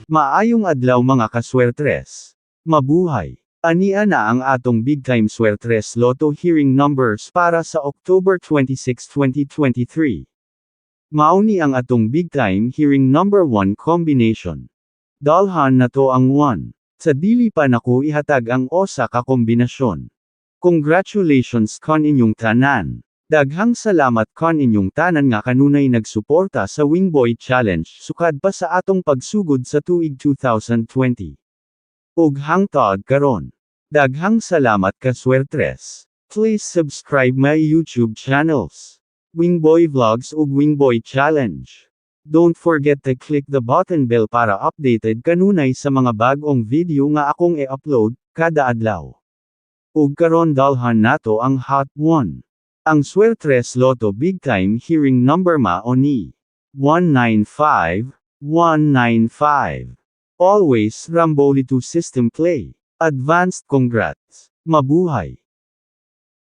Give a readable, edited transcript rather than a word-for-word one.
Maayong adlaw mga kaswertres. Mabuhay. Ania na ang atong big time swertres lotto hearing numbers para sa October 26, 2023. Mauni ang atong big time hearing number 1 combination. Dalhan na to ang 1. Sa dili pa nako ihatag ang osa ka kombinasyon. Congratulations kon inyong tanan. Daghang salamat kon inyong tanan nga kanunay nagsuporta sa Wingboy Challenge sukad pa sa atong pagsugod sa tuig 2020. Ug hangtod karon. Daghang salamat kaswertres. Please subscribe my YouTube channels. Wingboy Vlogs ug Wingboy Challenge. Don't forget to click the button bell para updated kanunay sa mga bag-ong video nga akong i-upload kada adlaw. Ug karon dalhan nato ang Hot 1. Ang Swertres Lotto Big Time Hearing Number mao ni 195, 195. Always Rambolito System Play. Advanced congrats. Mabuhay.